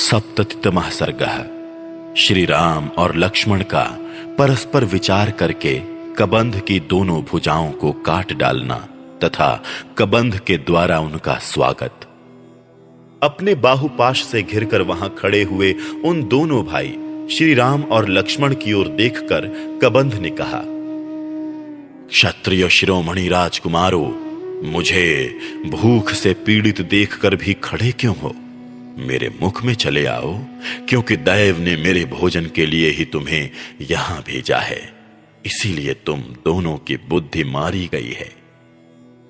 सप्ततितमः सर्गः। श्री राम और लक्ष्मण का परस्पर विचार करके कबंध की दोनों भुजाओं को काट डालना तथा कबंध के द्वारा उनका स्वागत। अपने बाहुपाश से घिरकर वहां खड़े हुए उन दोनों भाई श्री राम और लक्ष्मण की ओर देखकर कबंध ने कहा, क्षत्रिय शिरोमणि राजकुमारों, मुझे भूख से पीड़ित देखकर भी खड़े क्यों हो? मेरे मुख में चले आओ, क्योंकि दैव ने मेरे भोजन के लिए ही तुम्हें यहां भेजा है, इसीलिए तुम दोनों की बुद्धि मारी गई है।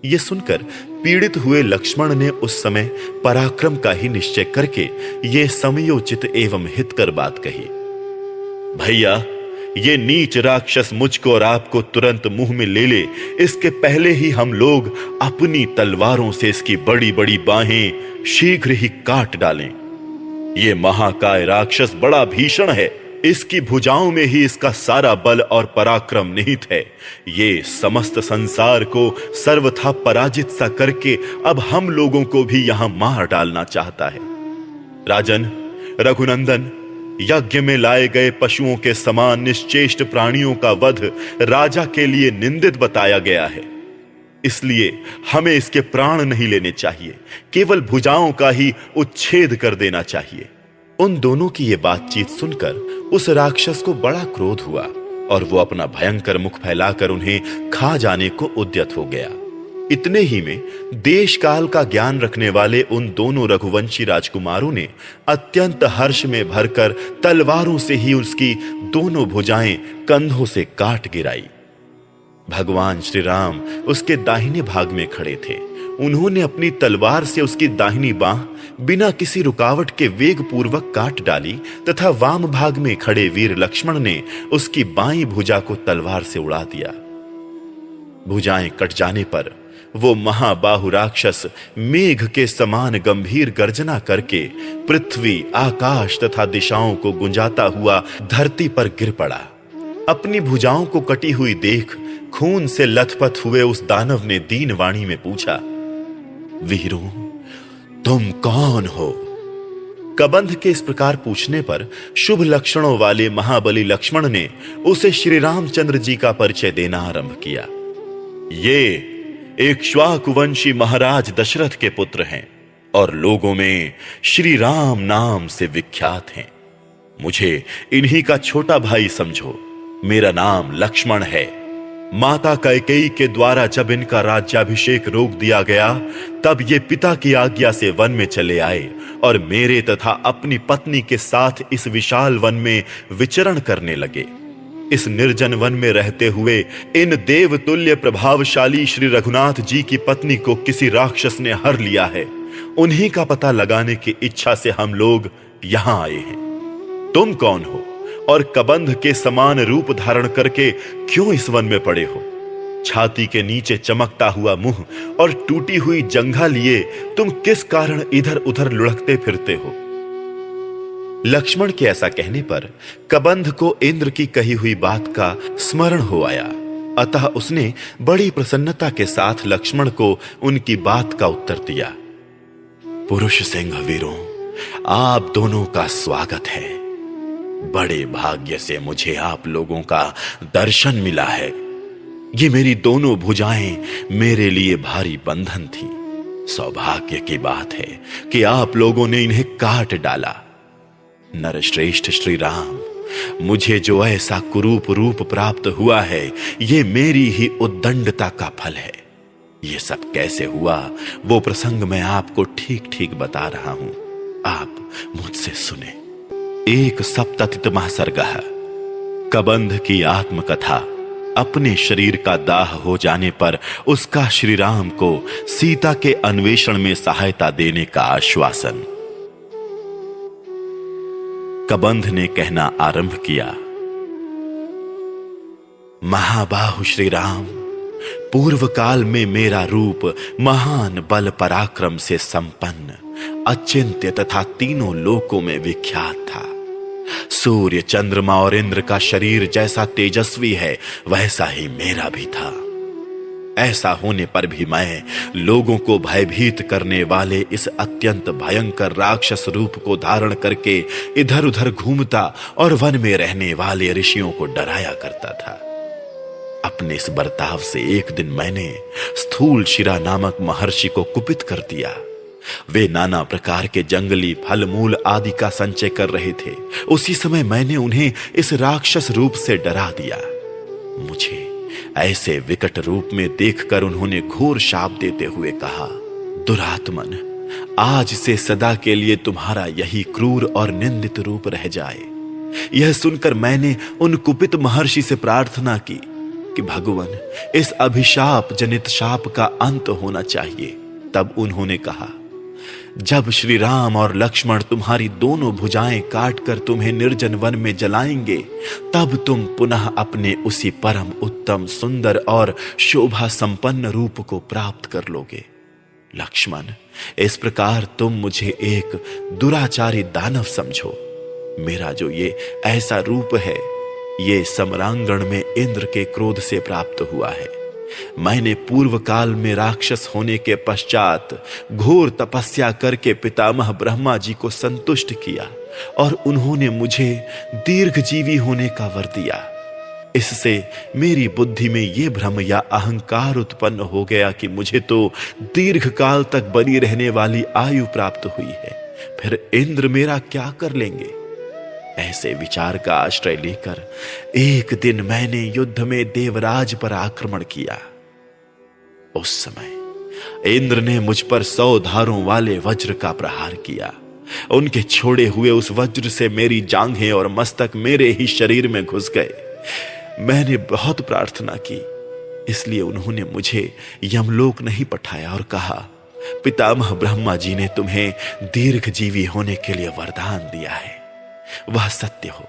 यह सुनकर पीड़ित हुए लक्ष्मण ने उस समय पराक्रम का ही निश्चय करके ये समयोचित एवं हितकर बात कही, भैया, ये नीच राक्षस मुझको और आपको तुरंत मुंह में ले ले, इसके पहले ही हम लोग अपनी तलवारों से इसकी बड़ी बड़ी बाहें शीघ्र ही काट डालें। ये महाकाय राक्षस बड़ा भीषण है, इसकी भुजाओं में ही इसका सारा बल और पराक्रम निहित है। ये समस्त संसार को सर्वथा पराजित सा करके अब हम लोगों को भी यहां मार डालना चाहता है। राजन, रघुनंदन, यज्ञ में लाए गए पशुओं के समान निश्चेष्ट प्राणियों का वध राजा के लिए निंदित बताया गया है, इसलिए हमें इसके प्राण नहीं लेने चाहिए, केवल भुजाओं का ही उच्छेद कर देना चाहिए। उन दोनों की यह बातचीत सुनकर उस राक्षस को बड़ा क्रोध हुआ और वो अपना भयंकर मुख फैलाकर उन्हें खा जाने को उद्यत हो गया। इतने ही में देश काल का ज्ञान रखने वाले उन दोनों रघुवंशी राजकुमारों ने अत्यंत हर्ष में भरकर तलवारों से ही उसकी दोनों भुजाएं कंधों से काट गिराई। भगवान श्री राम उसके दाहिने भाग में खड़े थे। उन्होंने अपनी तलवार से उसकी दाहिनी बांह बिना किसी रुकावट के वेग पूर्वक काट डाली तथा वाम भाग में खड़े वीर लक्ष्मण ने उसकी बाईं भुजा को तलवार से उड़ा दिया। भुजाएं कट जाने पर वो महाबाहु राक्षस मेघ के समान गंभीर गर्जना करके पृथ्वी, आकाश तथा दिशाओं को गुंजाता हुआ धरती पर गिर पड़ा। अपनी भुजाओं को कटी हुई देख खून से लथपथ हुए उस दानव ने दीन वाणी में पूछा, वीरों, तुम कौन हो? कबंध के इस प्रकार पूछने पर शुभ लक्षणों वाले महाबली लक्ष्मण ने उसे श्री रामचंद्र जी का परिचय देना आरंभ किया। ये इक्ष्वाकुवंशी महाराज दशरथ के पुत्र हैं और लोगों में श्री राम नाम से विख्यात हैं। मुझे इन्हीं का छोटा भाई समझो। मेरा नाम लक्ष्मण है। माता कैकेयी के द्वारा जब इनका राज्याभिषेक रोक दिया गया, तब ये पिता की आज्ञा से वन में चले आए और मेरे तथा अपनी पत्नी के साथ इस विशाल वन में विचरण करने लगे। इस निर्जन वन में रहते हुए इन देवतुल्य प्रभावशाली श्री रघुनाथ जी की पत्नी को किसी राक्षस ने हर लिया है। उन्हीं का पता लगाने की इच्छा से हम लोग यहां आए हैं। तुम कौन हो और कबंध के समान रूप धारण करके क्यों इस वन में पड़े हो? छाती के नीचे चमकता हुआ मुंह और टूटी हुई जंघा लिए तुम किस कारण इधर उधर लुढ़कते फिरते हो? लक्ष्मण के ऐसा कहने पर कबंध को इंद्र की कही हुई बात का स्मरण हो आया, अतः उसने बड़ी प्रसन्नता के साथ लक्ष्मण को उनकी बात का उत्तर दिया। पुरुष सिंह वीरों, आप दोनों का स्वागत है। बड़े भाग्य से मुझे आप लोगों का दर्शन मिला है। ये मेरी दोनों भुजाएं मेरे लिए भारी बंधन थी। सौभाग्य की बात है कि आप लोगों ने इन्हें काट डाला। नरश्रेष्ठ श्री राम, मुझे जो ऐसा कुरूप रूप प्राप्त हुआ है, ये मेरी ही उद्दंडता का फल है। ये सब कैसे हुआ, वो प्रसंग मैं आपको ठीक ठीक बता रहा हूं, आप मुझसे सुने। एक सप्ततितमः सर्गः। कबंध की आत्मकथा। अपने शरीर का दाह हो जाने पर उसका श्री राम को सीता के अन्वेषण में सहायता देने का आश्वासन। कबंध ने कहना आरंभ किया, महाबाहु श्री राम, पूर्व काल में मेरा रूप महान बल पराक्रम से संपन्न, अचिंत्य तथा तीनों लोकों में विख्यात था। सूर्य, चंद्रमा और इंद्र का शरीर जैसा तेजस्वी है, वैसा ही मेरा भी था। ऐसा होने पर भी मैं लोगों को भयभीत करने वाले इस अत्यंत भयंकर राक्षस रूप को धारण करके इधर उधर घूमता और वन में रहने वाले ऋषियों को डराया करता था। अपने इस बर्ताव से एक दिन मैंने स्थूल शिरा नामक महर्षि को कुपित कर दिया। वे नाना प्रकार के जंगली फल मूल आदि का संचय कर रहे थे। उसी समय मैंने उन्हें इस राक्षस रूप से डरा दिया। मुझे ऐसे विकट रूप में देखकर उन्होंने घोर शाप देते हुए कहा, दुरात्मन, आज से सदा के लिए तुम्हारा यही क्रूर और निंदित रूप रह जाए। यह सुनकर मैंने उन कुपित महर्षि से प्रार्थना की कि भगवान, इस अभिशाप जनित शाप का अंत होना चाहिए। तब उन्होंने कहा, जब श्री राम और लक्ष्मण तुम्हारी दोनों भुजाएं काटकर तुम्हें निर्जन वन में जलाएंगे, तब तुम पुनः अपने उसी परम उत्तम सुंदर और शोभा संपन्न रूप को प्राप्त कर लोगे। लक्ष्मण, इस प्रकार तुम मुझे एक दुराचारी दानव समझो। मेरा जो ये ऐसा रूप है, ये सम्रांगण में इंद्र के क्रोध से प्राप्त हुआ है। मैंने पूर्व काल में राक्षस होने के पश्चात घोर तपस्या करके पितामह ब्रह्मा जी को संतुष्ट किया और उन्होंने मुझे दीर्घजीवी होने का वर दिया। इससे मेरी बुद्धि में यह भ्रम या अहंकार उत्पन्न हो गया कि मुझे तो दीर्घ काल तक बनी रहने वाली आयु प्राप्त हुई है, फिर इंद्र मेरा क्या कर लेंगे। ऐसे विचार का आश्रय लेकर एक दिन मैंने युद्ध में देवराज पर आक्रमण किया। उस समय इंद्र ने मुझ पर 100 धारों वाले वज्र का प्रहार किया। उनके छोड़े हुए उस वज्र से मेरी जांघें और मस्तक मेरे ही शरीर में घुस गए। मैंने बहुत प्रार्थना की, इसलिए उन्होंने मुझे यमलोक नहीं पठाया और कहा, पितामह ब्रह्मा जी ने तुम्हें दीर्घजीवी होने के लिए वरदान दिया है, वह सत्य हो।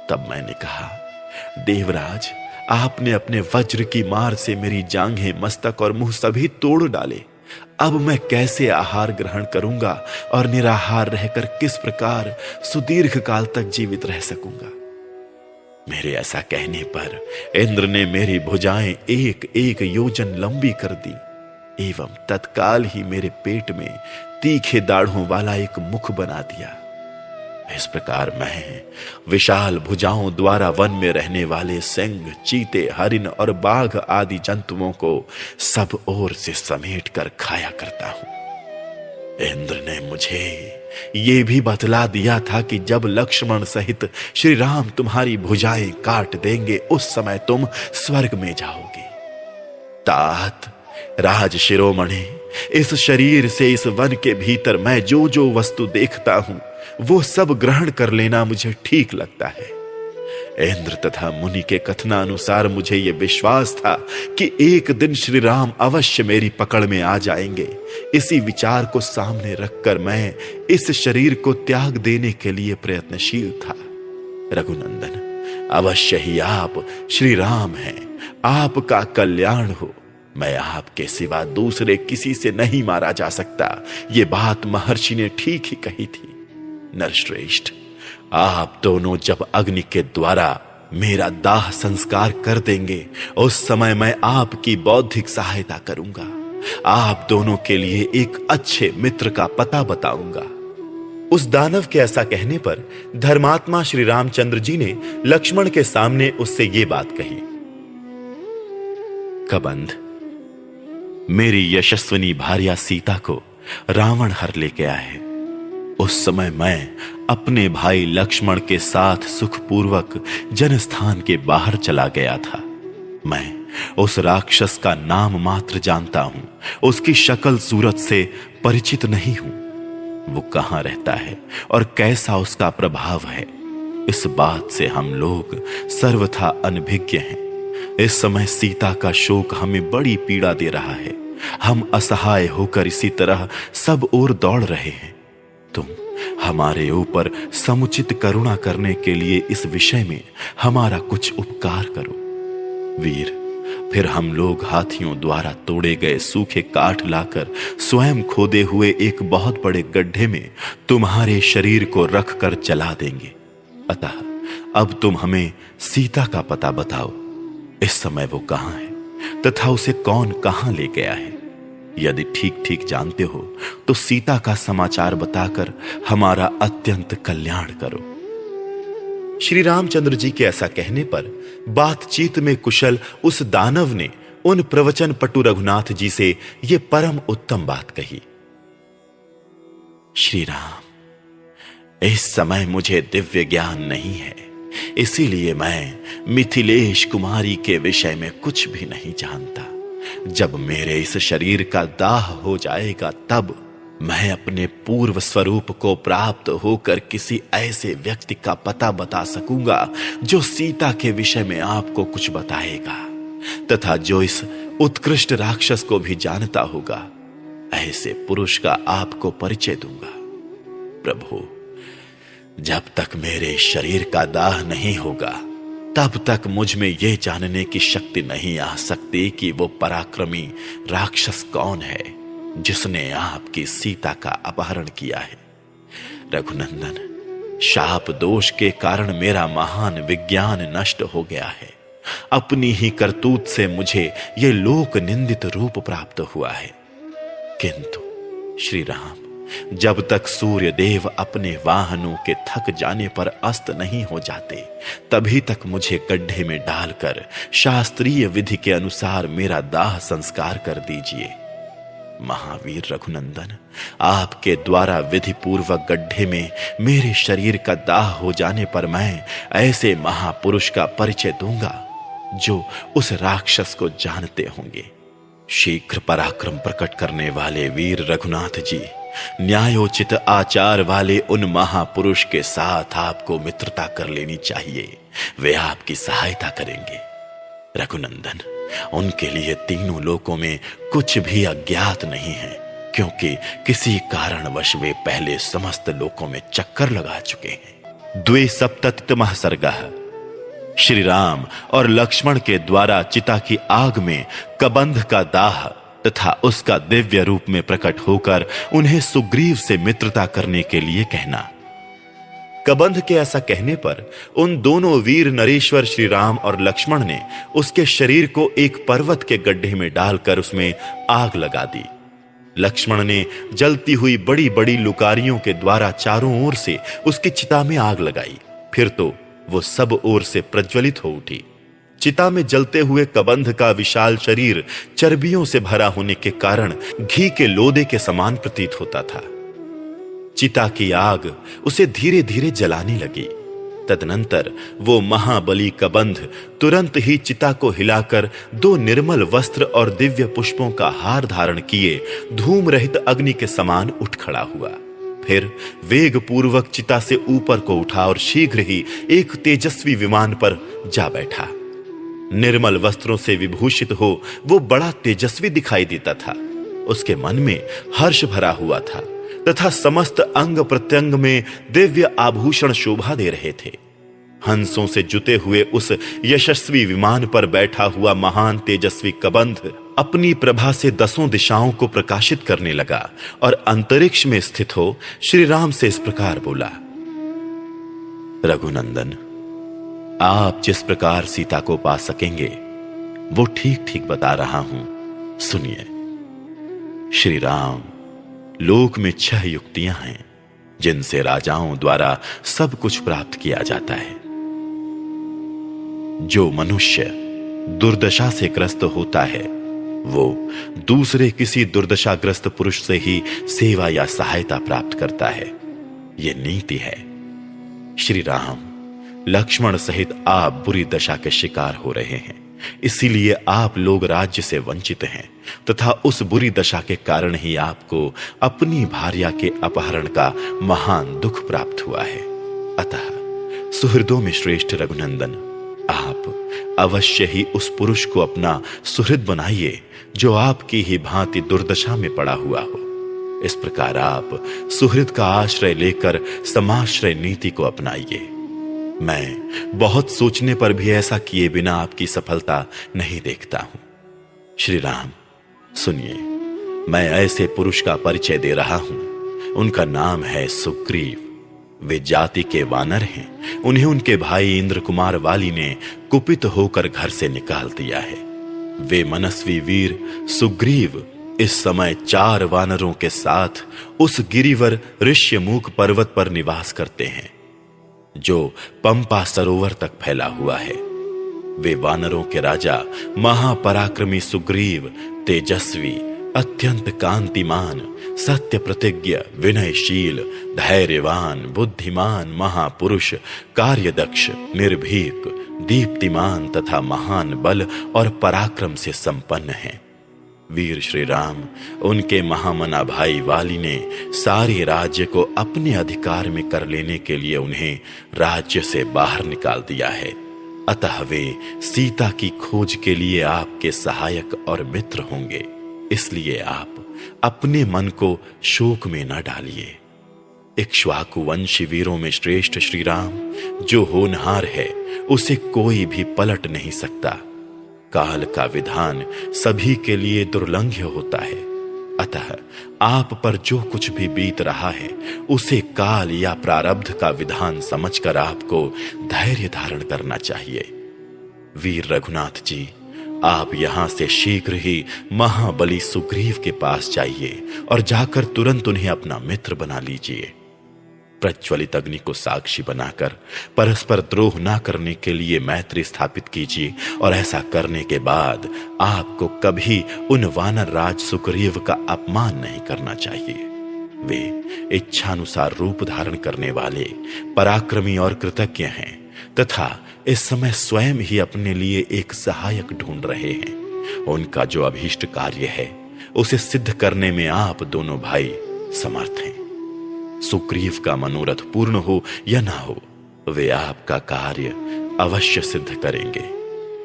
तब मैंने कहा, देवराज, आपने अपने वज्र की मार से मेरी जांघें, मस्तक और मुंह सभी तोड़ डाले। अब मैं कैसे आहार ग्रहण करूंगा और निराहार रहकर किस प्रकार सुदीर्घ काल तक जीवित रह सकूंगा। मेरे ऐसा कहने पर इंद्र ने मेरी भुजाएं एक एक योजन लंबी कर दी एवं तत्काल ही मेरे पेट में तीखे दाढ़ों वाला एक मुख बना दिया। इस प्रकार मैं विशाल भुजाओं द्वारा वन में रहने वाले सिंह, चीते, हरिण और बाघ आदि जंतुओं को सब ओर से समेट कर खाया करता हूं। इंद्र ने मुझे ये भी बतला दिया था कि जब लक्ष्मण सहित श्री राम तुम्हारी भुजाएं काट देंगे, उस समय तुम स्वर्ग में जाओगे। तात, राज शिरोमणि, इस शरीर से इस वन के भीतर मैं जो जो वस्तु देखता हूं वो सब ग्रहण कर लेना मुझे ठीक लगता है। इंद्र तथा मुनि के कथनानुसार मुझे यह विश्वास था कि एक दिन श्री राम अवश्य मेरी पकड़ में आ जाएंगे। इसी विचार को सामने रखकर मैं इस शरीर को त्याग देने के लिए प्रयत्नशील था। रघुनंदन, अवश्य ही आप श्री राम हैं, आपका कल्याण हो। मैं आपके सिवा दूसरे किसी से नहीं मारा जा सकता। ये बात महर्षि ने ठीक ही कही थी। नरश्रेष्ठ, आप दोनों जब अग्नि के द्वारा मेरा दाह संस्कार कर देंगे, उस समय मैं आपकी बौद्धिक सहायता करूंगा। आप दोनों के लिए एक अच्छे मित्र का पता बताऊंगा। उस दानव के ऐसा कहने पर धर्मात्मा श्री रामचंद्र जी ने लक्ष्मण के सामने उससे ये बात कही, कबंध, मेरी यशस्विनी भार्या सीता को रावण हर ले गया है। उस समय मैं अपने भाई लक्ष्मण के साथ सुखपूर्वक जनस्थान के बाहर चला गया था। मैं उस राक्षस का नाम मात्र जानता हूं, उसकी शक्ल सूरत से परिचित नहीं हूं। वो कहां रहता है और कैसा उसका प्रभाव है, इस बात से हम लोग सर्वथा अनभिज्ञ हैं। इस समय सीता का शोक हमें बड़ी पीड़ा दे रहा है। हम असहाय होकर इसी तरह सब ओर दौड़ रहे हैं। तुम हमारे ऊपर समुचित करुणा करने के लिए इस विषय में हमारा कुछ उपकार करो। वीर, फिर हम लोग हाथियों द्वारा तोड़े गए सूखे काठ लाकर स्वयं खोदे हुए एक बहुत बड़े गड्ढे में तुम्हारे शरीर को रखकर जला देंगे। अतः अब तुम हमें सीता का पता बताओ। इस समय वो कहां है तथा उसे कौन कहां ले गया है। यदि ठीक ठीक जानते हो तो सीता का समाचार बताकर हमारा अत्यंत कल्याण करो। श्री रामचंद्र जी के ऐसा कहने पर बातचीत में कुशल उस दानव ने उन प्रवचन पटु रघुनाथ जी से यह परम उत्तम बात कही। श्री राम, इस समय मुझे दिव्य ज्ञान नहीं है, इसीलिए मैं मिथिलेश कुमारी के विषय में कुछ भी नहीं जानता। जब मेरे इस शरीर का दाह हो जाएगा तब मैं अपने पूर्व स्वरूप को प्राप्त होकर किसी ऐसे व्यक्ति का पता बता सकूंगा जो सीता के विषय में आपको कुछ बताएगा तथा जो इस उत्कृष्ट राक्षस को भी जानता होगा। ऐसे पुरुष का आपको परिचय दूंगा। प्रभु, जब तक मेरे शरीर का दाह नहीं होगा तब तक मुझ में यह जानने की शक्ति नहीं आ सकती कि वो पराक्रमी राक्षस कौन है जिसने आपकी सीता का अपहरण किया है। रघुनंदन, शाप दोष के कारण मेरा महान विज्ञान नष्ट हो गया है। अपनी ही करतूत से मुझे यह लोक निंदित रूप प्राप्त हुआ है। किंतु श्री राम, जब तक सूर्य देव अपने वाहनों के थक जाने पर अस्त नहीं हो जाते तभी तक मुझे गड्ढे में डालकर शास्त्रीय विधि के अनुसार मेरा दाह संस्कार कर दीजिए। महावीर रघुनंदन, आपके द्वारा विधि पूर्वक गड्ढे में मेरे शरीर का दाह हो जाने पर मैं ऐसे महापुरुष का परिचय दूंगा जो उस राक्षस को जानते होंगे। शीघ्र पराक्रम प्रकट करने वाले वीर रघुनाथ जी, न्यायोचित आचार वाले उन महापुरुष के साथ आपको मित्रता कर लेनी चाहिए। वे आपकी सहायता करेंगे। रघुनंदन, उनके लिए तीनों लोकों में कुछ भी अज्ञात नहीं है, क्योंकि किसी कारणवश वे पहले समस्त लोकों में चक्कर लगा चुके हैं। द्वे सप्ततितमः सर्गः। श्री राम और लक्ष्मण के द्वारा चिता की आग में कबंध का दाह तथा उसका दिव्य रूप में प्रकट होकर उन्हें सुग्रीव से मित्रता करने के लिए कहना। कबंध के ऐसा कहने पर उन दोनों वीर नरेश्वर श्री राम और लक्ष्मण ने उसके शरीर को एक पर्वत के गड्ढे में डालकर उसमें आग लगा दी। लक्ष्मण ने जलती हुई बड़ी बड़ी लुकारियों के द्वारा चारों ओर से उसकी चिता में आग लगाई। फिर तो वो सब ओर से प्रज्वलित हो उठी। चिता में जलते हुए कबंध का विशाल शरीर चर्बियों से भरा होने के कारण घी के लोदे के समान प्रतीत होता था। चिता की आग उसे धीरे धीरे जलाने लगी। तदनंतर वो महाबली कबंध तुरंत ही चिता को हिलाकर दो निर्मल वस्त्र और दिव्य पुष्पों का हार धारण किए धूम रहित अग्नि के समान उठ खड़ा हुआ। फिर वेग पूर्वक चिता से ऊपर को उठा और शीघ्र ही एक तेजस्वी विमान पर जा बैठा। निर्मल वस्त्रों से विभूषित हो वो बड़ा तेजस्वी दिखाई देता था। उसके मन में हर्ष भरा हुआ था तथा समस्त अंग प्रत्यंग में दिव्य आभूषण शोभा दे रहे थे। हंसों से जुते हुए उस यशस्वी विमान पर बैठा हुआ महान तेजस्वी कबंध अपनी प्रभा से दसों दिशाओं को प्रकाशित करने लगा और अंतरिक्ष में स्थित हो श्री राम से इस प्रकार बोला। रघुनंदन, आप जिस प्रकार सीता को पा सकेंगे वो ठीक ठीक बता रहा हूं, सुनिए। श्री राम, लोक में 6 युक्तियां हैं जिनसे राजाओं द्वारा सब कुछ प्राप्त किया जाता है। जो मनुष्य दुर्दशा से ग्रस्त होता है वो दूसरे किसी दुर्दशाग्रस्त पुरुष से ही सेवा या सहायता प्राप्त करता है। यह नीति है। श्री राम, लक्ष्मण सहित आप बुरी दशा के शिकार हो रहे हैं, इसीलिए आप लोग राज्य से वंचित हैं तथा उस बुरी दशा के कारण ही आपको अपनी भार्या के अपहरण का महान दुख प्राप्त हुआ है। अतः सुहृदों में श्रेष्ठ रघुनंदन, आप अवश्य ही उस पुरुष को अपना सुहृद बनाइए जो आपकी ही भांति दुर्दशा में पड़ा हुआ हो। इस प्रकार आप सुहृद का आश्रय लेकर समाश्रय नीति को अपनाइए। मैं बहुत सोचने पर भी ऐसा किए बिना आपकी सफलता नहीं देखता हूं। श्री राम, सुनिए, मैं ऐसे पुरुष का परिचय दे रहा हूं। उनका नाम है सुग्रीव। वे जाति के वानर हैं। उन्हें उनके भाई इंद्र कुमार वाली ने कुपित होकर घर से निकाल दिया है। वे मनस्वी वीर सुग्रीव इस समय 4 वानरों के साथ उस गिरिवर ऋष्यमूक पर्वत पर निवास करते हैं, जो पंपा सरोवर तक फैला हुआ है। वे वानरों के राजा महापराक्रमी सुग्रीव तेजस्वी, अत्यंत कांतिमान, सत्य प्रतिज्ञ, विनयशील, धैर्यवान, बुद्धिमान, महापुरुष, कार्यदक्ष, निर्भीक, दीप्तिमान तथा महान बल और पराक्रम से संपन्न हैं। वीर श्री राम, उनके महामना भाई वाली ने सारे राज्य को अपने अधिकार में कर लेने के लिए उन्हें राज्य से बाहर निकाल दिया है। अतः वे सीता की खोज के लिए आपके सहायक और मित्र होंगे। इसलिए आप अपने मन को शोक में न डालिए। इक्ष्वाकु वंशी वीरों में श्रेष्ठ श्री राम जो होनहार है, उसे कोई भी पलट नहीं सकता। काल का विधान सभी के लिए दुर्लंघ्य होता है। अतः आप पर जो कुछ भी बीत रहा है, उसे काल या प्रारब्ध का विधान समझकर आपको धैर्य धारण करना चाहिए। वीर रघुनाथ जी, आप यहां से शीघ्र ही महाबली सुग्रीव के पास जाइए और जाकर तुरंत उन्हें अपना मित्र बना लीजिए। प्रज्वलित अग्नि को साक्षी बनाकर परस्पर द्रोह ना करने के लिए मैत्री स्थापित कीजिए, और ऐसा करने के बाद आपको कभी उन वानर राज सुग्रीव का अपमान नहीं करना चाहिए। वे इच्छानुसार रूप धारण करने वाले, पराक्रमी और कृतज्ञ हैं तथा इस समय स्वयं ही अपने लिए एक सहायक ढूंढ रहे हैं। उनका जो अभीष्ट कार्य है, उसे सिद्ध करने में आप दोनों भाई समर्थ हैं। सुग्रीव का मनोरथ पूर्ण हो या ना हो, वे आपका कार्य अवश्य सिद्ध करेंगे।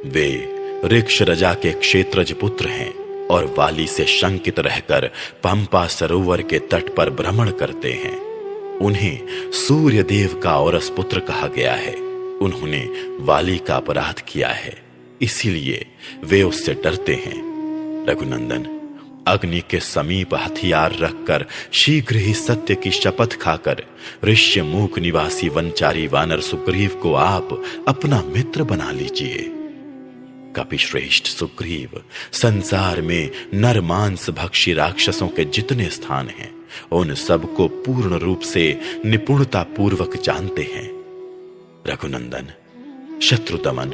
वे ऋक्षरजा के क्षेत्रज पुत्र हैं और वाली से शंकित रहकर पंपा सरोवर के तट पर भ्रमण करते हैं। उन्हें सूर्य देव का औरस पुत्र कहा गया है। उन्होंने वाली का अपराध किया है, इसीलिए वे उससे डरते हैं। रघुनंदन, अग्नि के समीप हथियार रखकर शीघ्र ही सत्य की शपथ खाकर ऋष्यमूक निवासी वनचारी वानर सुग्रीव को आप अपना मित्र बना लीजिए। कपिश्रेष्ठ सुग्रीव संसार में नर मांस भक्षी राक्षसों के जितने स्थान हैं, उन सबको पूर्ण रूप से निपुणता पूर्वक जानते हैं। रघुनंदन, शत्रु दमन,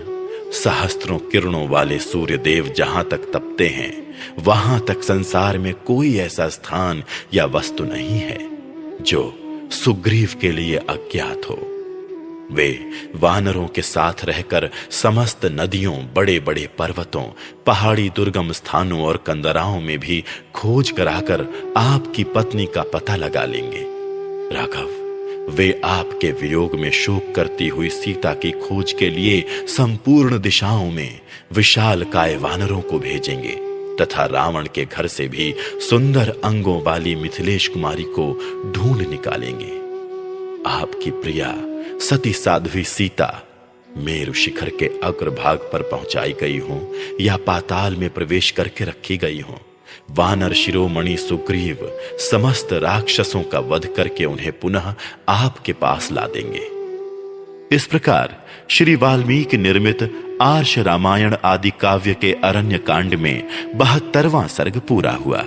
सहस्त्रों किरणों वाले सूर्य देव जहां तक तपते हैं, वहां तक संसार में कोई ऐसा स्थान या वस्तु नहीं है जो सुग्रीव के लिए अज्ञात हो। वे वानरों के साथ रहकर समस्त नदियों, बड़े बड़े पर्वतों, पहाड़ी दुर्गम स्थानों और कंदराओं में भी खोज कराकर आपकी पत्नी का पता लगा लेंगे। राघव, वे आपके वियोग में शोक करती हुई सीता की खोज के लिए संपूर्ण दिशाओं में विशालकाय वानरों को भेजेंगे तथा रावण के घर से भी सुंदर अंगों वाली मिथिलेश कुमारी को ढूंढ निकालेंगे। आपकी प्रिया सती साध्वी सीता मेरु शिखर के अग्रभाग पर पहुंचाई गई हो या पाताल में प्रवेश करके रखी गई हो, वानर शिरोमणि सुग्रीव समस्त राक्षसों का वध करके उन्हें पुनः आपके पास ला देंगे। इस प्रकार श्री वाल्मीकि निर्मित आर्ष रामायण आदि काव्य के अरण्य कांड में 72वां सर्ग पूरा हुआ।